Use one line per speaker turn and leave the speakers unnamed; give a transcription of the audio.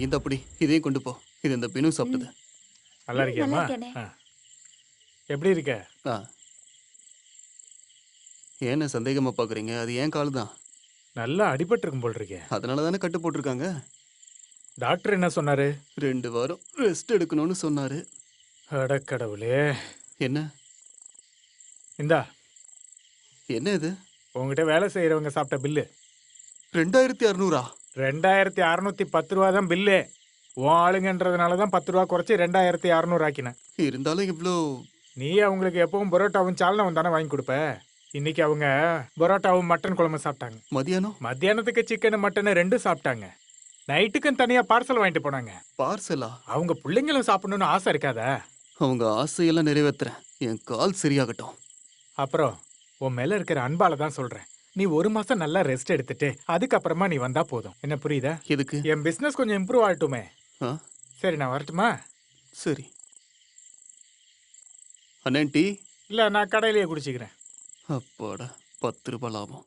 இந்த அப்படி இதையும் கொண்டு போ. இது இந்த பினு
ம்.
சாப்பிட்டது.
நல்லா
நல்லா
இருக்கியாம்மா?
இருக்கேனே.
ஆ. எப்படி இருக்க?
ஆ ஏன்னு சந்தேகமா பார்க்குறீங்க? அது என் கால் தான்.
நல்லா அடிபட்டிருக்கும் போல் இருக்கே.
அதனால தானே கட்டு போட்டிருக்காங்க.
டாக்டர் என்ன சொன்னாரு?
2 வாரம் ரெஸ்ட் எடுக்கணும்னு சொன்னாரு.
அடக்கடவுளே!
என்ன?
இந்தா,
என்ன இது?
உன்கிட்ட வேலை செய்யறவங்க சாப்பிட்ட பில்லு.
2600ஆ?
2610 தான் பில்லு. உன் ஆளுங்கன்றதுனால தான் 10 குறைச்சி 2600 ஆக்கினேன்.
இருந்தாலும் இவ்ளோ.
நீ அவங்களுக்கு எப்பவும் பரோட்டாவும் சால்னாவும் தானே வாங்கி கொடுப்ப. இன்னைக்கு அவங்க பரோட்டாவும் மட்டன் குழம்பு சாப்பிட்டாங்க.
மதியானம்
மத்தியானத்துக்கு சிக்கன் மட்டன் ரெண்டும் சாப்பிட்டாங்க. நைட்டுக்கும் தனியா பார்சல் வாங்கிட்டு போனாங்க.
பார்சலா?
அவங்க பிள்ளைங்களும் சாப்பிடணும்னு ஆசை இருக்காதா?
அவங்க ஆசையெல்லாம் நிறைவேத்துறேன். என் கால் சரியாகட்டும்.
அப்புறம் உன் மேல இருக்கிற அன்பால தான் சொல்றேன். நீ 1 மாசம் நல்லா ரெஸ்ட் எடுத்துட்டு அதுக்கப்புறமா நீ வந்தா போதும். என்ன புரியுதா?
எதுக்கு?
என் பிசினஸ் கொஞ்சம் இம்ப்ரூவ் ஆகட்டுமே.
ஆ
சரி, நான் வரட்டுமா?
சரி. அண்ணன் டீ?
இல்ல, நான் கடையிலேயே குடிச்சிக்கிறேன்.
அப்பாடா, 10 ரூபாய் லாபம்.